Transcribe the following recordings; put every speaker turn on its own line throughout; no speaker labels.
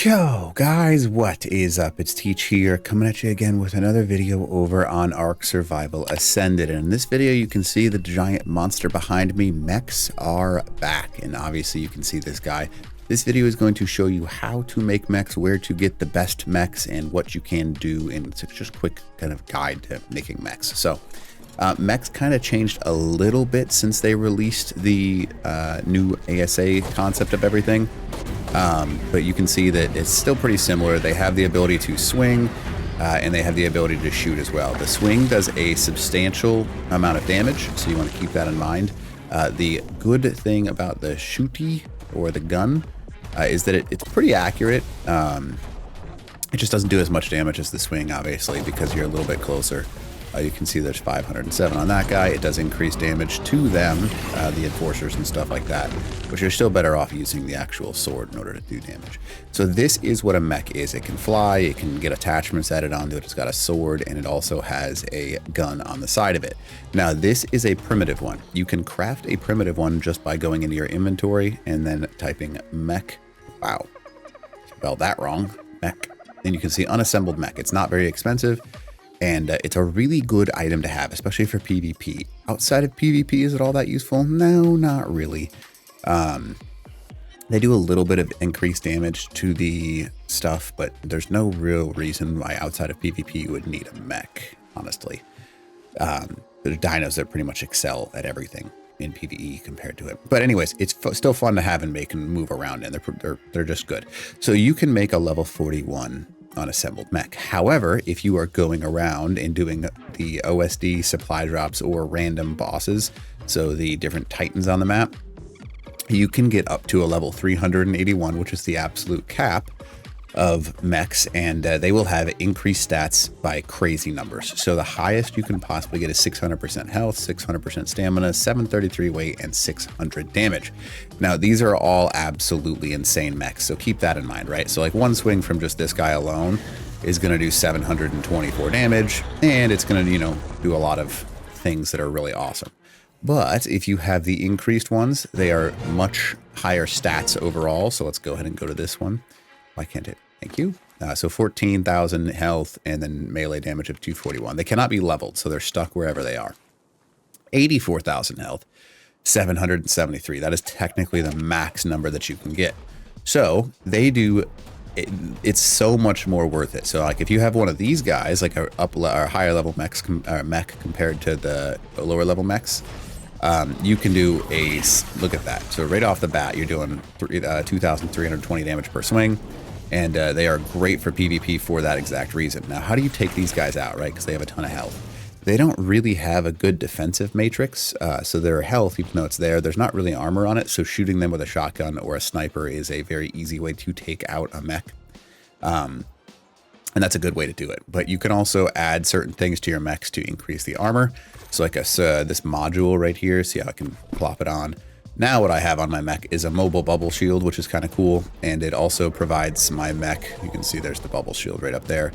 Yo, guys, what is up? It's Teach here, coming at you again with another video over on Ark Survival Ascended. And in this video, you can see the giant monster behind me. Meks are back, and obviously you can see this guy. This video is going to show you how to make mechs, where to get the best mechs, and what you can do. And it's just a quick kind of guide to making mechs. So, mechs kind of changed a little bit since they released the new ASA concept of everything. But you can see that it's still pretty similar. They have the ability to swing, and they have the ability to shoot as well. The swing does a substantial amount of damage, so you want to keep that in mind. The good thing about the shooty, or the gun, is that it's pretty accurate. It just doesn't do as much damage as the swing, obviously, because you're a little bit closer. You can see there's 507 on that guy. It does increase damage to them, the enforcers and stuff like that, but you're still better off using the actual sword in order to do damage. So this is what a mech is. It can fly, it can get attachments added onto it, it's got a sword, and it also has a gun on the side of it. Now this is a primitive one. You can craft a primitive one just by going into your inventory and then typing mech. Wow, spelled that wrong, mech. Then you can see unassembled mech. It's not very expensive. And it's a really good item to have, especially for PvP. Outside of PvP, is it all that useful? No, not really. They do a little bit of increased damage to the stuff, but there's no real reason why outside of PvP you would need a mech, honestly. The dinos that pretty much excel at everything in PvE compared to it. But anyways, it's still fun to have and make and move around, and they're just good. So you can make a level 41 unassembled mech. However, if you are going around and doing the OSD supply drops or random bosses, so the different titans on the map, you can get up to a level 381, which is the absolute cap of mechs, and they will have increased stats by crazy numbers. So the highest you can possibly get is 600% health, 600% stamina, 733 weight, and 600 damage. Now these are all absolutely insane mechs, so keep that in mind, right? So like one swing from just this guy alone is going to do 724 damage, and it's going to, you know, do a lot of things that are really awesome. But if you have the increased ones, they are much higher stats overall. So let's go ahead and go to this one. Why can't it? Thank you. So 14,000 health and then melee damage of 241. They cannot be leveled, so they're stuck wherever they are. 84,000 health, 773. That is technically the max number that you can get. So they do, it's so much more worth it. So like if you have one of these guys, like a higher level mech compared to the lower level mechs, you can do a, look at that. So right off the bat, you're doing 2,320 damage per swing. And they are great for PvP for that exact reason. Now, how do you take these guys out, right? Because they have a ton of health. They don't really have a good defensive matrix. So their health, even though it's there, there's not really armor on it. So shooting them with a shotgun or a sniper is a very easy way to take out a mech. And that's a good way to do it. But you can also add certain things to your mechs to increase the armor. So like this module right here, see how I can plop it on. Now what I have on my mech is a mobile bubble shield, which is kind of cool. And it also provides my mech, you can see there's the bubble shield right up there.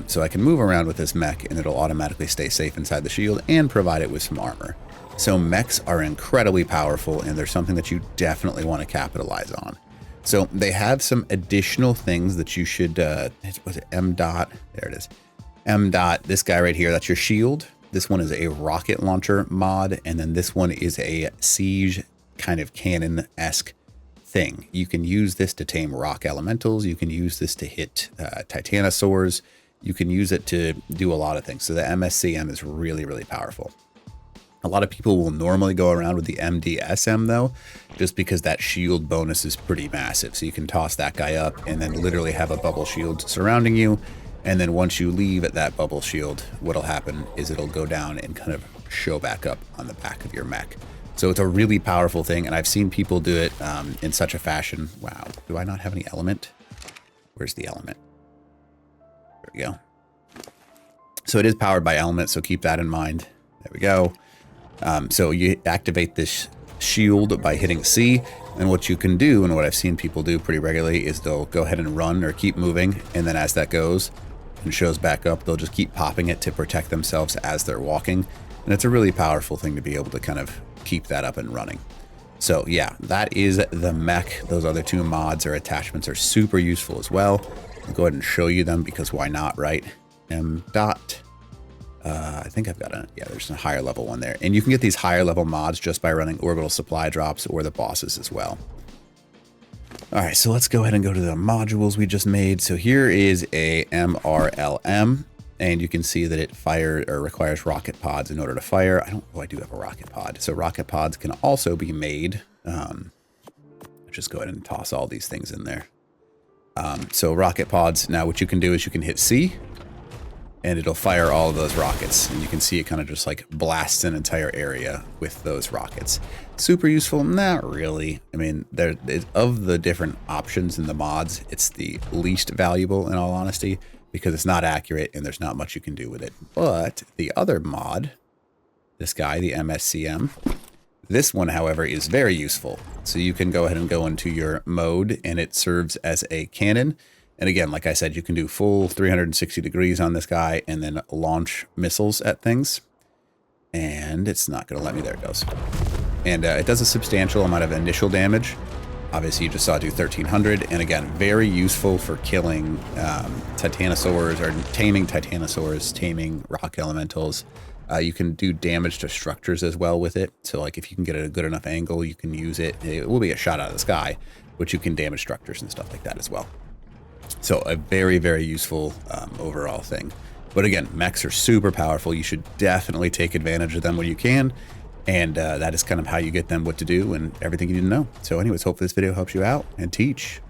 So I can move around with this mech and it'll automatically stay safe inside the shield and provide it with some armor. So mechs are incredibly powerful, and they're something that you definitely want to capitalize on. So they have some additional things that you should, was it M dot? There it is. M dot, this guy right here, that's your shield. This one is a rocket launcher mod. And then this one is a siege kind of cannon-esque thing. You can use this to tame rock elementals. You can use this to hit titanosaurs. You can use it to do a lot of things. So the MSCM is really, really powerful. A lot of people will normally go around with the MDSM though, just because that shield bonus is pretty massive. So you can toss that guy up and then literally have a bubble shield surrounding you. And then once you leave at that bubble shield, what'll happen is it'll go down and kind of show back up on the back of your mech. So it's a really powerful thing, and I've seen people do it in such a fashion. Wow, do I not have any element? Where's the element? There we go. So it is powered by element, so keep that in mind. There we go. So you activate this shield by hitting C, and what you can do, and what I've seen people do pretty regularly, is they'll go ahead and run or keep moving, and then as that goes and shows back up, they'll just keep popping it to protect themselves as they're walking. And it's a really powerful thing to be able to kind of keep that up and running. So yeah, that is the MEK. Those other two mods or attachments are super useful as well. I'll go ahead and show you them because why not, right? I think I've got there's a higher level one there. And you can get these higher level mods just by running orbital supply drops or the bosses as well. All right, so let's go ahead and go to the modules we just made. So here is a MRLM, and you can see that it requires rocket pods in order to fire. I do have a rocket pod. So rocket pods can also be made. Just go ahead and toss all these things in there. So rocket pods, now what you can do is you can hit C, and it'll fire all of those rockets. And you can see it kind of just like blasts an entire area with those rockets. Super useful? Not really. I mean, of the different options in the mods, it's the least valuable in all honesty, because it's not accurate and there's not much you can do with it. But the other mod, this guy, the MSCM, this one, however, is very useful. So you can go ahead and go into your mode, and it serves as a cannon. And again, like I said, you can do full 360 degrees on this guy and then launch missiles at things. And it's not going to let me. There it goes. And it does a substantial amount of initial damage. Obviously, you just saw it do 1,300. And again, very useful for killing titanosaurs or taming titanosaurs, taming rock elementals. You can do damage to structures as well with it. So like if you can get a good enough angle, you can use it. It will be a shot out of the sky, but you can damage structures and stuff like that as well. So a very, very useful overall thing. But again, mechs are super powerful. You should definitely take advantage of them when you can. And that is kind of how you get them what to do and everything you need to know. So anyways, hope this video helps you out, and teach.